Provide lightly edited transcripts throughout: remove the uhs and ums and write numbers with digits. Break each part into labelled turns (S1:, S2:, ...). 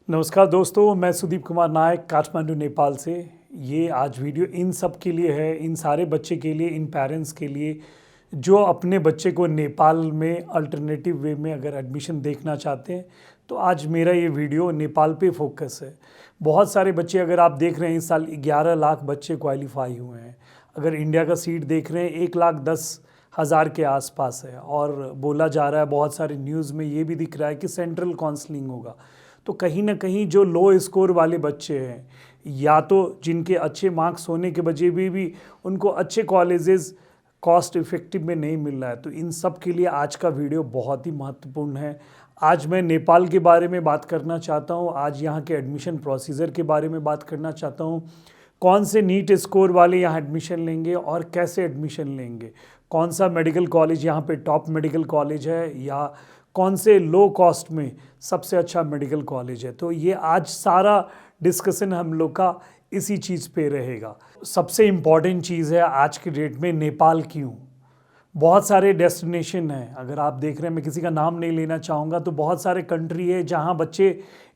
S1: नमस्कार दोस्तों, मैं सुदीप कुमार नायक काठमांडू नेपाल से। ये आज वीडियो इन सब के लिए है, इन सारे बच्चे के लिए, इन पेरेंट्स के लिए जो अपने बच्चे को नेपाल में अल्टरनेटिव वे में अगर एडमिशन देखना चाहते हैं। तो आज मेरा ये वीडियो नेपाल पे फोकस है। बहुत सारे बच्चे अगर आप देख रहे हैं, इस साल 11 लाख बच्चे क्वालिफाई हुए हैं। अगर इंडिया का सीट देख रहे हैं 1,10,000 के आसपास है, और बोला जा रहा है बहुत सारे न्यूज़ में ये भी दिख रहा है कि सेंट्रल काउंसलिंग होगा। तो कहीं ना कहीं जो लो स्कोर वाले बच्चे हैं, या तो जिनके अच्छे मार्क्स होने के वजह भी उनको अच्छे कॉलेजेस कॉस्ट इफ़ेक्टिव में नहीं मिल रहा है, तो इन सब के लिए आज का वीडियो बहुत ही महत्वपूर्ण है। आज मैं नेपाल के बारे में बात करना चाहता हूँ, आज यहाँ के एडमिशन प्रोसीजर के बारे में बात करना चाहता हूँ। कौन से नीट स्कोर वाले यहाँ एडमिशन लेंगे और कैसे एडमिशन लेंगे, कौन सा मेडिकल कॉलेज यहाँ पे टॉप मेडिकल कॉलेज है, या कौन से लो कॉस्ट में सबसे अच्छा मेडिकल कॉलेज है। तो ये आज सारा डिस्कशन हम लोग का इसी चीज़ पे रहेगा। सबसे इम्पॉर्टेंट चीज़ है आज की डेट में नेपाल क्यों। बहुत सारे डेस्टिनेशन हैं, अगर आप देख रहे हैं, मैं किसी का नाम नहीं लेना चाहूँगा, तो बहुत सारे कंट्री है जहाँ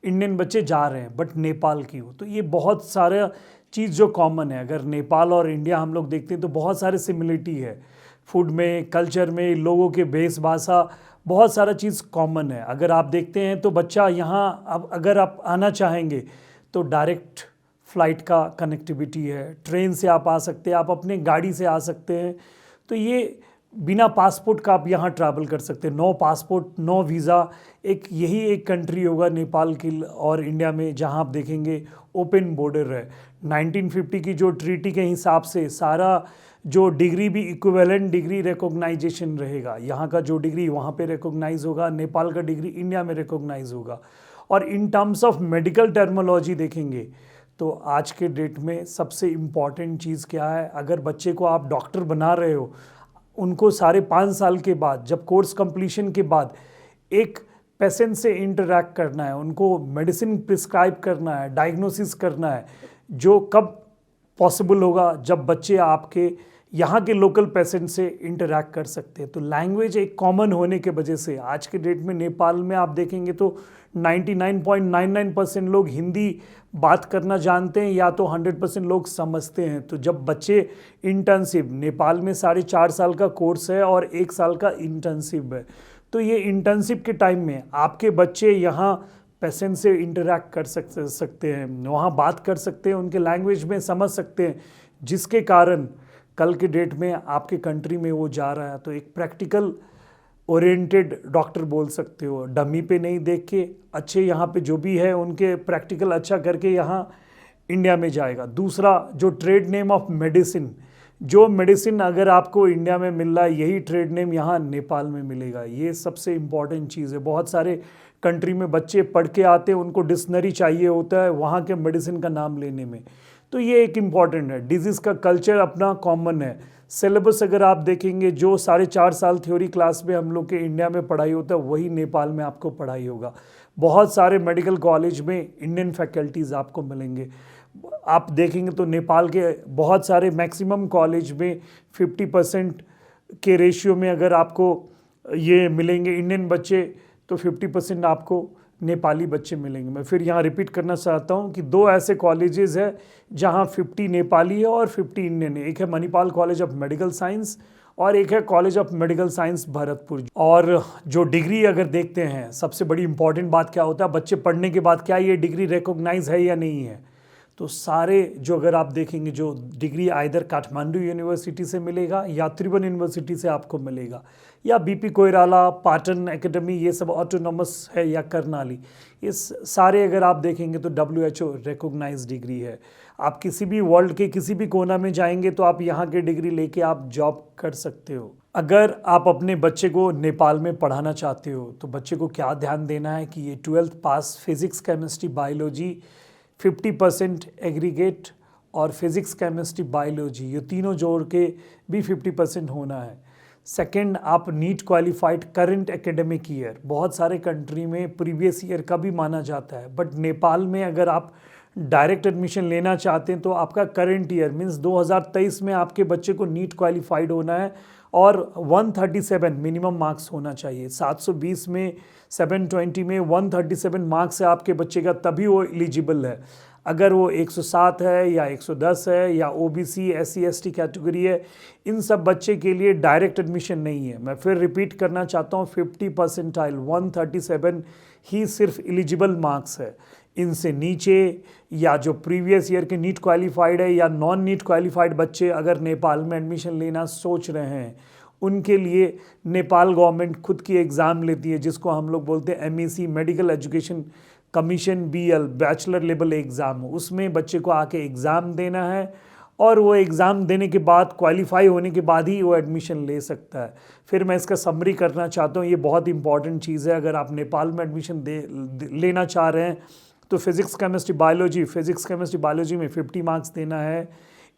S1: इंडियन बच्चे जा रहे हैं, बट नेपाल क्यों। तो ये बहुत सारा चीज़ जो कॉमन है, अगर नेपाल और इंडिया हम लोग देखते हैं तो बहुत सारे सिमिलरिटी है, फूड में, कल्चर में, लोगों के भेष भाषा, बहुत सारा चीज़ कॉमन है। अगर आप देखते हैं तो बच्चा यहाँ, अब अगर आप आना चाहेंगे तो डायरेक्ट फ़्लाइट का कनेक्टिविटी है, ट्रेन से आप आ सकते हैं, आप अपने गाड़ी से आ सकते हैं। तो ये बिना पासपोर्ट का आप यहाँ ट्रैवल कर सकते हैं, नो पासपोर्ट नो वीज़ा। यही एक कंट्री होगा नेपाल की और इंडिया में जहाँ आप देखेंगे ओपन बॉर्डर है। 1950 की जो ट्रीटी के हिसाब से सारा जो डिग्री भी इक्विवेलेंट डिग्री रिकॉग्नाइजेशन रहेगा, यहाँ का जो डिग्री वहाँ पे रिकॉग्नाइज होगा, नेपाल का डिग्री इंडिया में रिकॉग्नाइज होगा। और in terms of medical terminology देखेंगे तो आज के डेट में सबसे इम्पॉर्टेंट चीज़ क्या है, अगर बच्चे को आप डॉक्टर बना रहे हो, उनको 5.5 साल के बाद, जब कोर्स कंप्लीशन के बाद एक पेशेंट से इंटरैक्ट करना है, उनको मेडिसिन प्रिस्क्राइब करना है, डायग्नोसिस करना है, जो कब पॉसिबल होगा जब बच्चे आपके यहाँ के लोकल पेशेंट से इंटरैक्ट कर सकते हैं। तो लैंग्वेज एक कॉमन होने के वजह से आज के डेट में नेपाल में आप देखेंगे तो 99.99% लोग हिंदी बात करना जानते हैं, या तो 100% लोग समझते हैं। तो जब बच्चे इंटर्नशिप, नेपाल में 4.5 साल का कोर्स है और 1 साल का इंटर्नशिप है, तो ये इंटर्नशिप के टाइम में आपके बच्चे यहाँ पेशेंट से इंटरैक्ट कर सकते हैं, वहाँ बात कर सकते हैं, उनके लैंग्वेज में समझ सकते हैं, जिसके कारण कल के डेट में आपके कंट्री में वो जा रहा है। तो एक प्रैक्टिकल ओरिएंटेड डॉक्टर बोल सकते हो, डमी पे नहीं देख के, अच्छे यहाँ पे जो भी है उनके प्रैक्टिकल अच्छा करके यहाँ इंडिया में जाएगा। दूसरा, जो ट्रेड नेम ऑफ मेडिसिन, जो मेडिसिन अगर आपको इंडिया में मिल रहा है, यही ट्रेड नेम यहाँ नेपाल में मिलेगा। ये सबसे इम्पॉर्टेंट चीज़ है। बहुत सारे कंट्री में बच्चे पढ़ के आते हैं, उनको डिक्शनरी चाहिए होता है वहाँ के मेडिसिन का नाम लेने में। तो ये एक इम्पॉर्टेंट है। डिजीज़ का कल्चर अपना कॉमन है। सिलेबस अगर आप देखेंगे, जो 4.5 साल थ्योरी क्लास में हम लोग के इंडिया में पढ़ाई होता है, वही नेपाल में आपको पढ़ाई होगा। बहुत सारे मेडिकल कॉलेज में इंडियन फैकल्टीज़ आपको मिलेंगे। आप देखेंगे तो नेपाल के बहुत सारे मैक्सिमम कॉलेज में 50% के रेशियो में अगर आपको ये मिलेंगे इंडियन बच्चे, तो 50% आपको नेपाली बच्चे मिलेंगे। मैं फिर यहाँ रिपीट करना चाहता हूँ कि 2 ऐसे कॉलेजेस हैं जहाँ 50 नेपाली है और 50 इंडियन है। एक है Manipal college of medical science और एक है college of medical science Bharatpur. और जो डिग्री अगर देखते हैं, सबसे बड़ी इंपॉर्टेंट बात क्या होता है, बच्चे पढ़ने के बाद क्या ये डिग्री रिकॉग्नाइज है या नहीं है। तो सारे जो अगर आप देखेंगे, जो डिग्री आइदर काठमांडू यूनिवर्सिटी से मिलेगा, या त्रिभुवन यूनिवर्सिटी से आपको मिलेगा, या बीपी कोइराला, पाटन एकेडमी, ये सब ऑटोनॉमस है, या करनाली, ये सारे अगर आप देखेंगे तो WHO रिकॉग्नाइज डिग्री है। आप किसी भी वर्ल्ड के किसी भी कोना में जाएंगे तो आप यहाँ के डिग्री लेके आप जॉब कर सकते हो। अगर आप अपने बच्चे को नेपाल में पढ़ाना चाहते हो तो बच्चे को क्या ध्यान देना है कि ये 12th पास, फिजिक्स, केमिस्ट्री, बायोलॉजी 50% एग्रीगेट, और फिज़िक्स, केमिस्ट्री, बायोलॉजी ये तीनों जोड़ के भी 50% होना है। सेकंड, आप NEET qualified current academic year, बहुत सारे कंट्री में प्रीवियस ईयर का भी माना जाता है, बट नेपाल में अगर आप डायरेक्ट एडमिशन लेना चाहते हैं तो आपका करंट ईयर मीन्स 2023 में आपके बच्चे को नीट क्वालिफाइड होना है और 137 मिनिमम मार्क्स होना चाहिए। 720 में 720 में 137 मार्क्स है आपके बच्चे का, तभी वो एलिजिबल है। अगर वो 107 है या 110 है या ओबीसी SC ST कैटेगरी है, इन सब बच्चे के लिए डायरेक्ट एडमिशन नहीं है। मैं फिर रिपीट करना चाहता हूँ, 50 परसेंटाइल 137 ही सिर्फ एलिजिबल मार्क्स है। इनसे नीचे या जो प्रीवियस ईयर के नीट क्वालिफाइड है या नॉन नीट क्वालिफाइड बच्चे अगर नेपाल में एडमिशन लेना सोच रहे हैं, उनके लिए नेपाल गवर्नमेंट खुद की एग्ज़ाम लेती है जिसको हम लोग बोलते हैं MEC medical education commission BL bachelor level exam. उसमें बच्चे को आके एग्ज़ाम देना है और वो एग्ज़ाम देने के बाद क्वालिफाई होने के बाद ही वो एडमिशन ले सकता है। फिर मैं इसका समरी करना चाहता हूँ, ये बहुत इंपॉर्टेंट चीज़ है। अगर आप नेपाल में एडमिशन लेना चाह रहे हैं तो फिज़िक्स केमिस्ट्री बायोलॉजी में 50 मार्क्स देना है।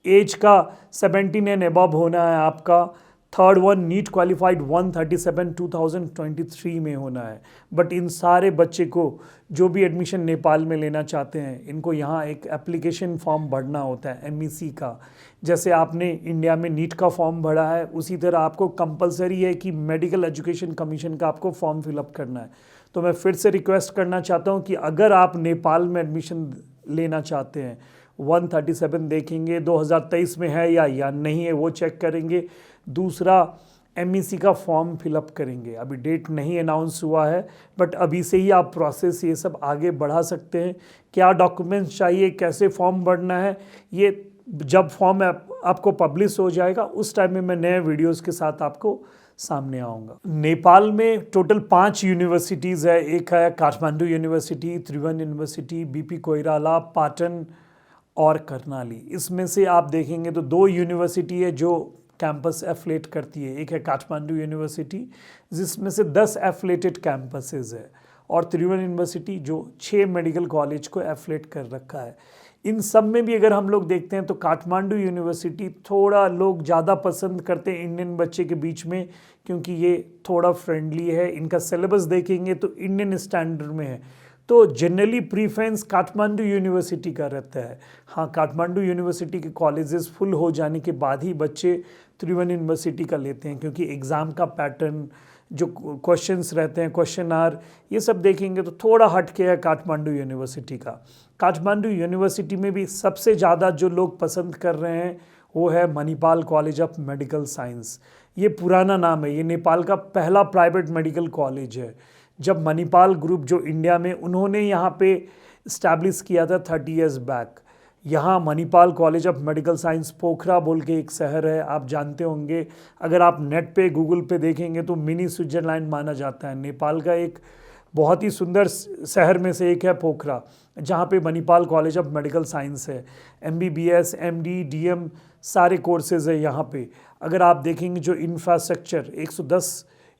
S1: एज का 17 एंड अबव होना है आपका। थर्ड वन नीट क्वालिफाइड 137 2023 में होना है। बट इन सारे बच्चे को जो भी एडमिशन नेपाल में लेना चाहते हैं, इनको यहाँ एक एप्लीकेशन फॉर्म भरना होता है MEC का। जैसे आपने इंडिया में नीट का फॉर्म भरा है, उसी तरह आपको कंपलसरी है कि मेडिकल एजुकेशन कमीशन का आपको फॉर्म फिलअप करना है। तो मैं फिर से रिक्वेस्ट करना चाहता हूँ कि अगर आप नेपाल में एडमिशन लेना चाहते हैं, 137 देखेंगे 2023 में है या नहीं है वो चेक करेंगे। दूसरा MEC का फॉर्म फिलअप करेंगे। अभी डेट नहीं अनाउंस हुआ है, बट अभी से ही आप प्रोसेस ये सब आगे बढ़ा सकते हैं। क्या डॉक्यूमेंट्स चाहिए, कैसे फॉर्म भरना है, ये जब फॉर्म आपको पब्लिश हो जाएगा उस टाइम में मैं नए वीडियोस के साथ आपको सामने आऊँगा। नेपाल में टोटल 5 यूनिवर्सिटीज़ है। एक है काठमांडू यूनिवर्सिटी, त्रिभुवन यूनिवर्सिटी, BP कोइराला, पाटन और कर्णाली। इसमें से आप देखेंगे तो 2 यूनिवर्सिटी है जो कैंपस एफिलेट करती है। एक है काठमांडू यूनिवर्सिटी जिसमें से 10 एफिलेटेड कैंपसेस है, और त्रिभुवन यूनिवर्सिटी जो 6 मेडिकल कॉलेज को एफिलेट कर रखा है। इन सब में भी अगर हम लोग देखते हैं तो काठमांडू यूनिवर्सिटी थोड़ा लोग ज़्यादा पसंद करते हैं इंडियन बच्चे के बीच में, क्योंकि ये थोड़ा फ्रेंडली है। इनका सिलेबस देखेंगे तो इंडियन स्टैंडर्ड में है, तो जनरली प्रीफरेंस काठमांडू यूनिवर्सिटी का रहता है। हाँ, काठमांडू यूनिवर्सिटी के कॉलेजेस फुल हो जाने के बाद ही बच्चे त्रिभुवन यूनिवर्सिटी का लेते हैं, क्योंकि एग्ज़ाम का पैटर्न, जो क्वेश्चंस रहते हैं, क्वेश्चन आर, ये सब देखेंगे तो थोड़ा हट के है काठमांडू यूनिवर्सिटी का। काठमांडू यूनिवर्सिटी में भी सबसे ज़्यादा जो लोग पसंद कर रहे हैं वो है Manipal college of medical science. ये पुराना नाम है, ये नेपाल का पहला प्राइवेट मेडिकल कॉलेज है। जब मणिपाल ग्रुप जो इंडिया में, उन्होंने यहाँ पे इस्टेब्लिश किया था 30 ईयर्स बैक। यहाँ Manipal college of medical science Pokhara बोल के एक शहर है, आप जानते होंगे। अगर आप नेट पे गूगल पे देखेंगे तो मिनी स्विट्जरलैंड माना जाता है। नेपाल का एक बहुत ही सुंदर शहर में से एक है पोखरा, जहाँ पे Manipal college of medical science है। MBBS MD DM सारे कोर्सेज है यहाँ पे। अगर आप देखेंगे जो इंफ्रास्ट्रक्चर 110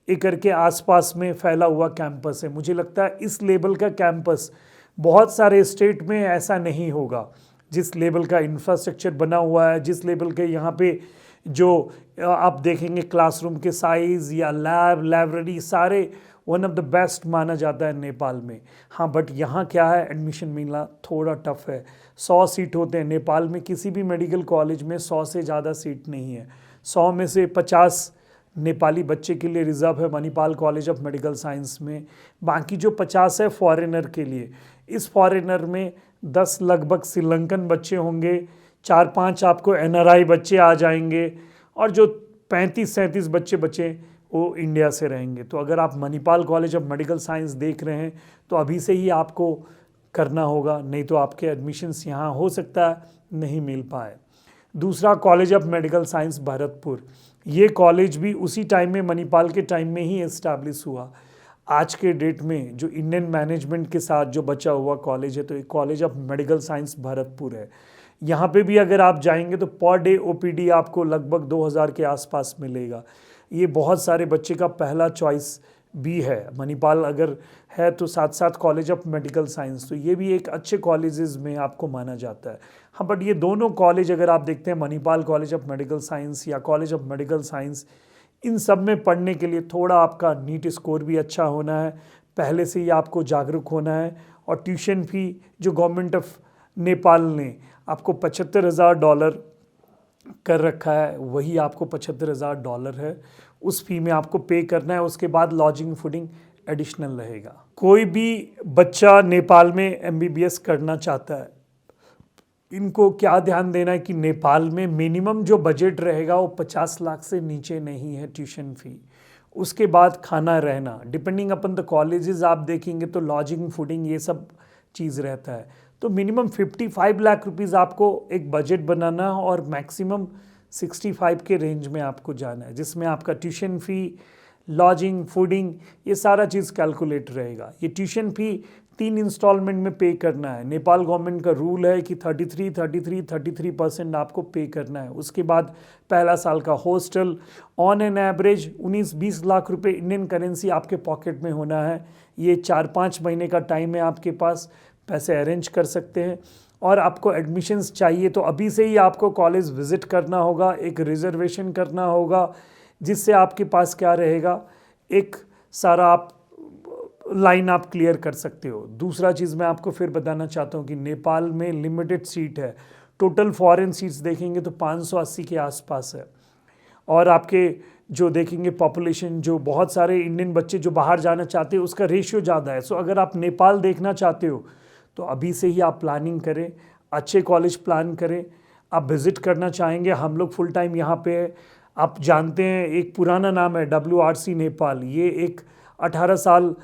S1: एकड़ के आसपास में फैला हुआ कैंपस है। मुझे लगता है इस लेवल का कैंपस बहुत सारे स्टेट में ऐसा नहीं होगा। जिस लेवल का इंफ्रास्ट्रक्चर बना हुआ है, जिस लेवल के यहाँ पे जो आप देखेंगे क्लासरूम के साइज़ या लैब, लाइब्रेरी, सारे वन ऑफ द बेस्ट माना जाता है नेपाल में। हाँ, बट यहाँ क्या है, एडमिशन मिलना थोड़ा टफ है। 100 सीट होते हैं नेपाल में, किसी भी मेडिकल कॉलेज में 100 से ज़्यादा सीट नहीं है। 100 में से 50 नेपाली बच्चे के लिए रिजर्व है Manipal college of medical science में। बाकी जो 50 है फॉरेनर के लिए। इस फॉरेनर में 10 लगभग श्रीलंकन बच्चे होंगे, 4-5 आपको NRI बच्चे आ जाएंगे, और जो 35-37 बच्चे बचे वो इंडिया से रहेंगे। तो अगर आप Manipal college of medical science देख रहे हैं तो अभी से ही आपको करना होगा, नहीं तो आपके एडमिशन्स यहाँ हो सकता है नहीं मिल पाए। दूसरा college of medical science Bharatpur. ये कॉलेज भी उसी टाइम में, मणिपाल के टाइम में ही इस्टेब्लिश हुआ। आज के डेट में जो इंडियन मैनेजमेंट के साथ जो बचा हुआ कॉलेज है, तो एक college of medical science Bharatpur है। यहाँ पे भी अगर आप जाएंगे तो पर डे OPD आपको लगभग 2000 के आसपास मिलेगा। ये बहुत सारे बच्चे का पहला चॉइस भी है। मणिपाल अगर है तो साथ साथ कॉलेज ऑफ मेडिकल साइंस, तो ये भी एक अच्छे कॉलेजेस में आपको माना जाता है। हाँ, बट ये दोनों कॉलेज अगर आप देखते हैं, Manipal college of medical science या कॉलेज ऑफ मेडिकल साइंस, इन सब में पढ़ने के लिए थोड़ा आपका नीट स्कोर भी अच्छा होना है, पहले से ही आपको जागरूक होना है, और ट्यूशन फी जो गवर्नमेंट ऑफ नेपाल ने आपको $75,000 कर रखा है, वही आपको $75,000 है, उस फी में आपको पे करना है। उसके बाद लॉजिंग फूडिंग एडिशनल रहेगा। कोई भी बच्चा नेपाल में MBBS करना चाहता है, इनको क्या ध्यान देना है कि नेपाल में मिनिमम जो बजट रहेगा वो 50 लाख से नीचे नहीं है ट्यूशन फी। उसके बाद खाना रहना, डिपेंडिंग अपन द कॉलेजेस आप देखेंगे तो लॉजिंग फूडिंग ये सब चीज़ रहता है। तो मिनिमम 55 लाख रुपीज़ आपको एक बजट बनाना है और मैक्सिमम 65 के रेंज में आपको जाना है, जिसमें आपका ट्यूशन फ़ी, लॉजिंग, फूडिंग ये सारा चीज़ कैलकुलेट रहेगा। ये ट्यूशन फ़ी 3 इंस्टॉलमेंट में पे करना है। नेपाल गवर्नमेंट का रूल है कि 33% आपको पे करना है। उसके बाद पहला साल का hostel, on an average 19-20 lakh रुपए इंडियन करेंसी आपके पॉकेट में होना है। ये 4-5 महीने का टाइम है आपके पास, पैसे अरेंज कर सकते हैं। और आपको एडमिशन्स चाहिए तो अभी से ही आपको कॉलेज विज़िट करना होगा, एक रिजर्वेशन करना होगा, जिससे आपके पास क्या रहेगा, एक सारा आप लाइन आप क्लियर कर सकते हो। दूसरा चीज़ मैं आपको फिर बताना चाहता हूँ कि नेपाल में लिमिटेड सीट है। टोटल फॉरेन सीट्स देखेंगे तो 580 के आसपास है। और आपके जो देखेंगे पॉपुलेशन, जो बहुत सारे इंडियन बच्चे जो बाहर जाना चाहते हैं उसका रेशियो ज़्यादा है। सो अगर आप नेपाल देखना चाहते हो तो अभी से ही आप प्लानिंग करें, अच्छे कॉलेज प्लान करें। आप विज़िट करना चाहेंगे, हम लोग फुल टाइम यहाँ पे है। आप जानते हैं एक पुराना नाम है WRC नेपाल, ये एक 18 साल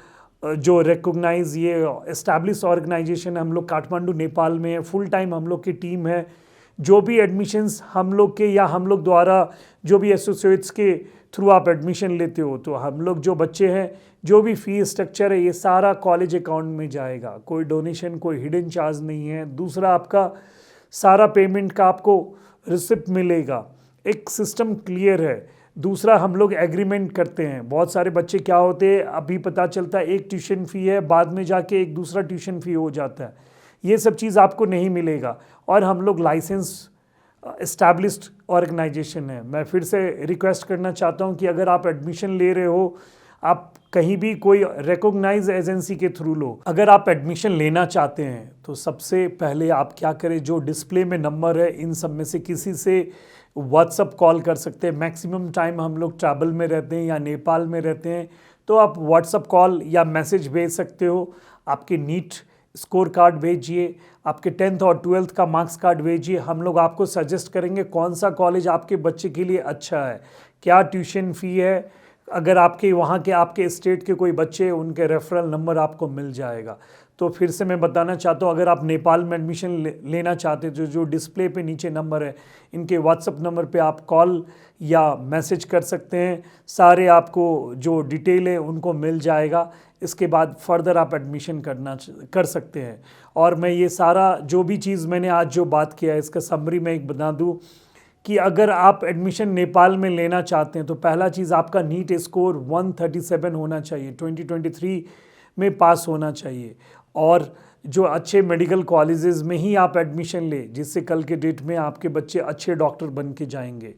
S1: जो रिकॉग्नाइज ये एस्टैब्लिश ऑर्गेनाइजेशन है। हम लोग काठमांडू नेपाल में है, फुल टाइम हम लोग की टीम है। जो भी एडमिशन्स हम लोग के या हम लोग द्वारा जो भी एसोसिएट्स के थ्रू आप एडमिशन लेते हो तो हम लोग जो बच्चे हैं, जो भी फी स्ट्रक्चर है ये सारा कॉलेज अकाउंट में जाएगा। कोई डोनेशन, कोई हिडन चार्ज नहीं है। दूसरा, आपका सारा पेमेंट का आपको रिसिप्ट मिलेगा, एक सिस्टम क्लियर है। दूसरा, हम लोग एग्रीमेंट करते हैं। बहुत सारे बच्चे क्या होते हैं, अभी पता चलता है एक ट्यूशन फ़ी है, बाद में जाके एक दूसरा ट्यूशन फ़ी हो जाता है। ये सब चीज़ आपको नहीं मिलेगा। और हम लोग लाइसेंस एस्टैब्लिश्ड ऑर्गेनाइजेशन है। मैं फिर से रिक्वेस्ट करना चाहता हूँ कि अगर आप एडमिशन ले रहे हो, आप कहीं भी कोई रिकॉग्नाइज एजेंसी के थ्रू लो। अगर आप एडमिशन लेना चाहते हैं तो सबसे पहले आप क्या करें, जो डिस्प्ले में नंबर है इन सब में से किसी से व्हाट्सअप कॉल कर सकते हैं। मैक्सिमम टाइम हम लोग ट्रैवल में रहते हैं या नेपाल में रहते हैं, तो आप व्हाट्सअप कॉल या मैसेज भेज सकते हो। आपके नीट स्कोर कार्ड भेजिए, आपके 10th और 12th का मार्क्स कार्ड भेजिए। हम लोग आपको सजेस्ट करेंगे कौन सा कॉलेज आपके बच्चे के लिए अच्छा है, क्या ट्यूशन फ़ी है। अगर आपके वहाँ के आपके स्टेट के कोई बच्चे, उनके रेफरल नंबर आपको मिल जाएगा। तो फिर से मैं बताना चाहता हूँ, अगर आप नेपाल में एडमिशन लेना चाहते हो तो जो डिस्प्ले पे नीचे नंबर है, इनके व्हाट्सअप नंबर पे आप कॉल या मैसेज कर सकते हैं। सारे आपको जो डिटेल है उनको मिल जाएगा। इसके बाद फर्दर आप एडमिशन कर सकते हैं। और मैं ये सारा जो भी चीज़ मैंने आज जो बात किया है, इसका समरी मैं एक बता दूँ कि अगर आप एडमिशन नेपाल में लेना चाहते हैं तो पहला चीज़ आपका नीट स्कोर 137 होना चाहिए, 2023 में पास होना चाहिए। और जो अच्छे मेडिकल कॉलेजेस में ही आप एडमिशन ले, जिससे कल के डेट में आपके बच्चे अच्छे डॉक्टर बन के जाएंगे।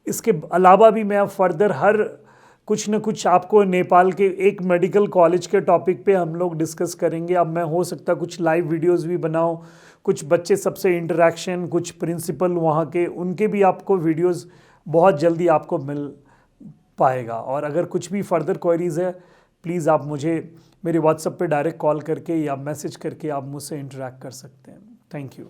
S1: इसके अलावा भी मैं अब फर्दर हर कुछ न कुछ आपको नेपाल के एक मेडिकल कॉलेज के टॉपिक पे हम लोग डिस्कस करेंगे। अब मैं हो सकता कुछ लाइव वीडियोस भी बनाऊं, कुछ बच्चे सबसे इंटरेक्शन, कुछ प्रिंसिपल वहाँ के, उनके भी आपको वीडियोस बहुत जल्दी आपको मिल पाएगा। और अगर कुछ भी फर्दर क्वेरीज़ है, प्लीज़ आप मुझे मेरे व्हाट्सएप पे डायरेक्ट कॉल करके या मैसेज करके आप मुझसे इंटरेक्ट कर सकते हैं। Thank you.